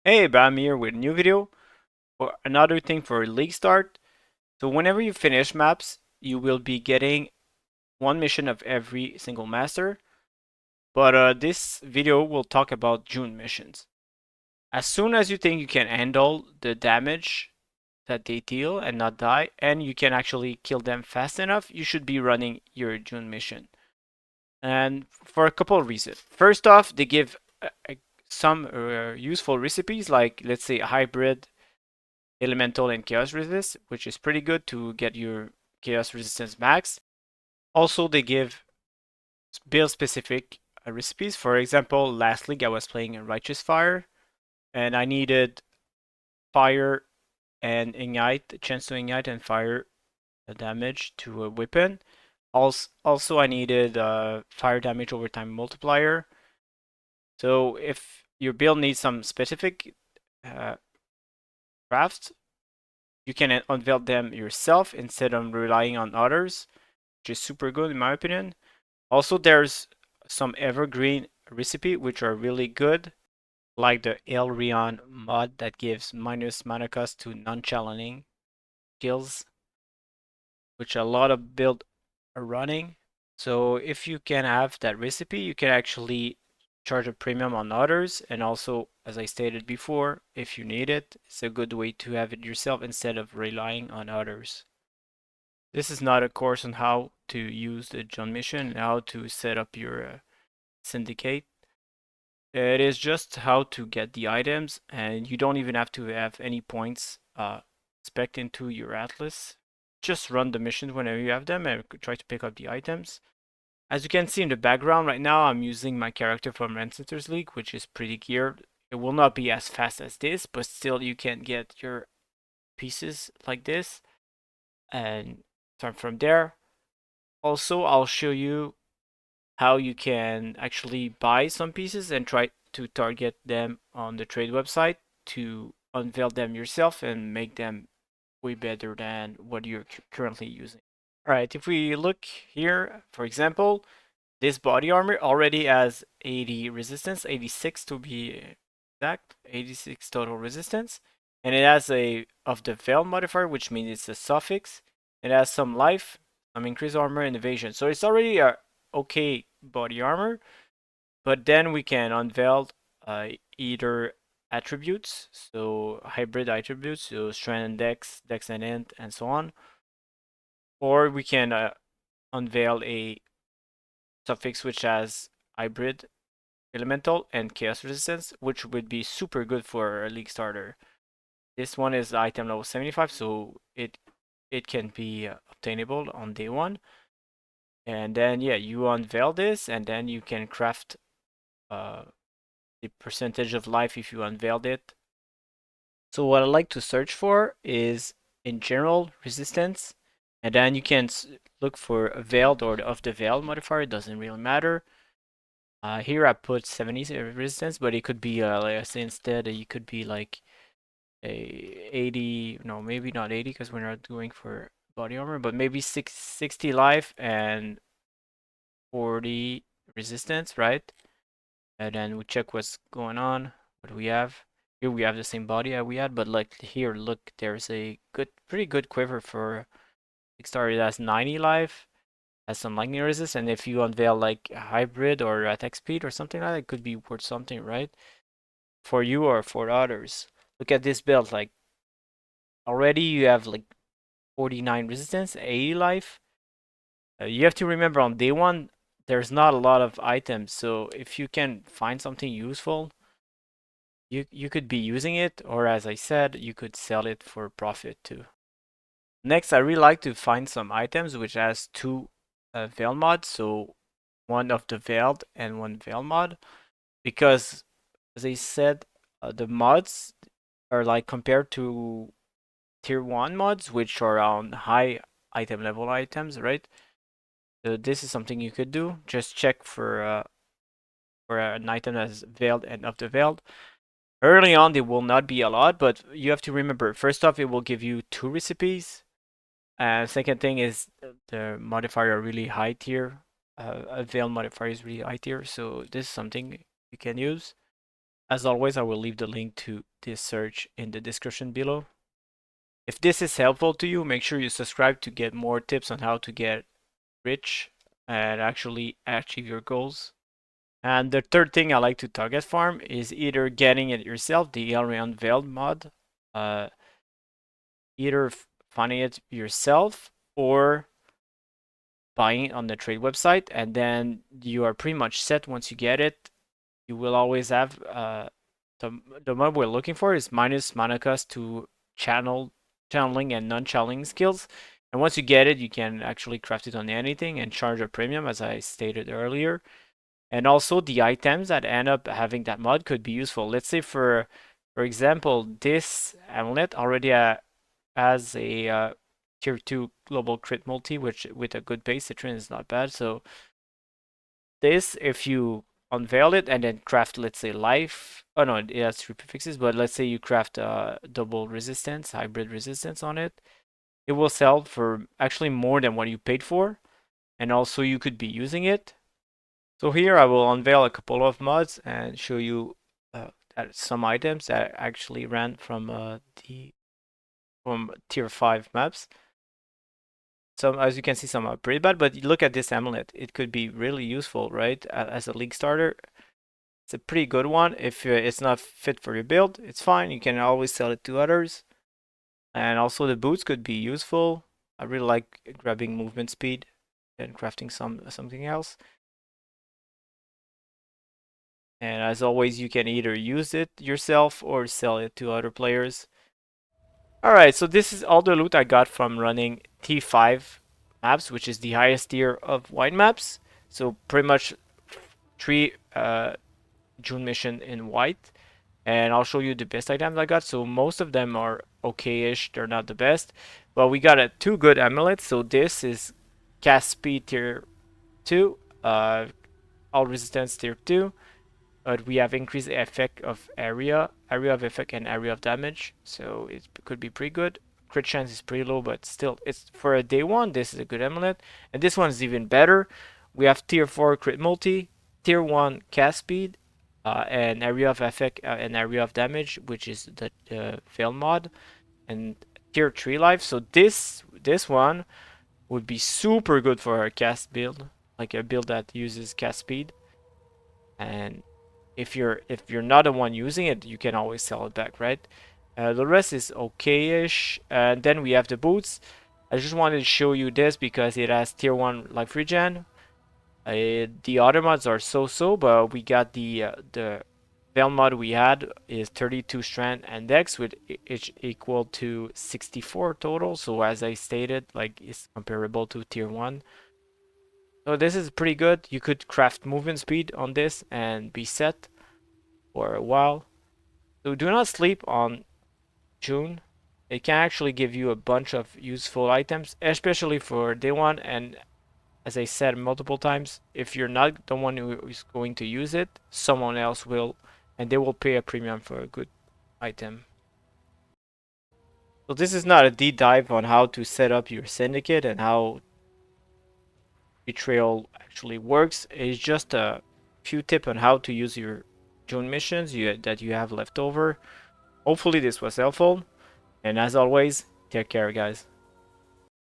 Hey, Bam here with a new video for another thing for League Start. So whenever you finish maps, you will be getting one mission of every single master. But this video will talk about June missions. As soon as you think you can handle the damage that they deal and not die, and you can actually kill them fast enough, you should be running your June mission. And for a couple of reasons. First off, they give some useful recipes, like let's say a hybrid elemental and chaos resist, which is pretty good to get your chaos resistance max. Also, they give build specific recipes. For example, last league I was playing a righteous fire and I needed fire and ignite, a chance to ignite and fire damage to a weapon. Also, I needed fire damage over time multiplier. So if your build needs some specific uh, crafts, you can unveil them yourself instead of relying on others, which is super good in my opinion. Also, there's some evergreen recipe which are really good, like the Elreon mod that gives minus mana cost to non-challenging skills, which a lot of build are running. So if you can have that recipe, you can actually charge a premium on others, and also, as I stated before, if you need it, it's a good way to have it yourself instead of relying on others. This is not a course on how to use the John mission and how to set up your syndicate. It is just how to get the items, and you don't even have to have any points spec into your atlas. Just run the missions whenever you have them and try to pick up the items. As you can see in the background right now, I'm using my character from Ancestors League, which is pretty geared. It will not be as fast as this, but still you can get your pieces like this and start from there. Also, I'll show you how you can actually buy some pieces and try to target them on the trade website to unveil them yourself and make them way better than what you're currently using. All right, if we look here, for example, this body armor already has 80 resistance, 86 to be exact, 86 total resistance, and it has a of the veil modifier, which means it's a suffix. It has some life, some increased armor and evasion, so it's already a okay body armor. But then we can unveil either attributes, so hybrid attributes, so strength and dex, dex and int, and so on, or we can unveil a suffix which has hybrid elemental and chaos resistance, which would be super good for a league starter. This one is item level 75, so it can be obtainable on day one. And then yeah, you unveil this, and then you can craft uh, the percentage of life if you unveiled it. So what I like to search for is in general resistance, and then you can look for a veiled or of the veiled modifier. It doesn't really matter. Here I put 70 resistance, but it could be like I say instead it could be like a 80. No, maybe not 80 because we're not going for body armor, but maybe 60 life and 40 resistance, right? And then we check what's going on. What do we have? Here we have the same body that we had, but like here, look, there's a pretty good quiver for Kickstarter. It has 90 life, has some lightning resist, and if you unveil like a hybrid or attack speed or something like that, it could be worth something, right? For you or for others. Look at this build, like already you have like 49 resistance, 80 life. You have to remember on day one, there's not a lot of items, so if you can find something useful, you could be using it, or as I said, you could sell it for profit too. Next, I really like to find some items which has two veil mods, so one of the veiled and one veil mod, because as I said, the mods are like compared to tier 1 mods, which are on high item level items, right? So this is something you could do. Just check for an item that's veiled and of the veiled. Early on, there will not be a lot, but you have to remember, first off, it will give you two recipes. And second thing is the modifier are really high tier. A veil modifier is really high tier, so this is something you can use. As always, I will leave the link to this search in the description below. If this is helpful to you, make sure you subscribe to get more tips on how to get rich and actually achieve your goals. And the third thing I like to target farm is either getting it yourself, the Elreon unveil mod, uh, either finding it yourself or buying it on the trade website, and then you are pretty much set once you get it. You will always have the mod we're looking for is minus mana cost to channeling and non-channeling skills. And once you get it, you can actually craft it on anything and charge a premium, as I stated earlier. And also the items that end up having that mod could be useful. Let's say for example, this amulet already has a tier 2 global crit multi, which with a good base citron is not bad. So this, if you unveil it and then craft, let's say life, oh no, it has 3 prefixes, but let's say you craft double resistance, hybrid resistance on it, it will sell for actually more than what you paid for, and also you could be using it. So here I will unveil a couple of mods and show you some items that actually ran from from tier 5 maps. Some, as you can see, some are pretty bad, but look at this amulet. It could be really useful, right? As a league starter, it's a pretty good one. If it's not fit for your build, it's fine. You can always sell it to others. And also the boots could be useful. I really like grabbing movement speed and crafting something else. And as always, you can either use it yourself or sell it to other players. Alright, so this is all the loot I got from running T5 maps, which is the highest tier of wine maps. So pretty much 3 June mission in white. And I'll show you the best items I got. So most of them are okay-ish, they're not the best. But we got 2 good amulets. So this is cast speed tier 2, all resistance tier 2. But we have increased effect of area of effect, and area of damage. So it could be pretty good. Crit chance is pretty low, but still, it's for a day 1, this is a good amulet. And this one's even better. We have tier 4 crit multi, tier 1 cast speed, and area of effect and area of damage, which is the fail mod, and tier 3 life. So this one would be super good for a cast build, like a build that uses cast speed. And if you're not the one using it, you can always sell it back, right? The rest is okay-ish. And then we have the boots. I just wanted to show you this because it has tier 1 life regen. The other mods are so-so, but we got the Veil mod we had is 32 strength and dex, with it's equal to 64 total. So as I stated, like, it's comparable to tier 1. So this is pretty good. You could craft movement speed on this and be set for a while. So do not sleep on June. It can actually give you a bunch of useful items, especially for day 1. And as I said multiple times, if you're not the one who is going to use it, someone else will, and they will pay a premium for a good item. So this is not a deep dive on how to set up your syndicate and how betrayal actually works. It's just a few tips on how to use your June missions that you have left over. Hopefully this was helpful, and as always, take care, guys.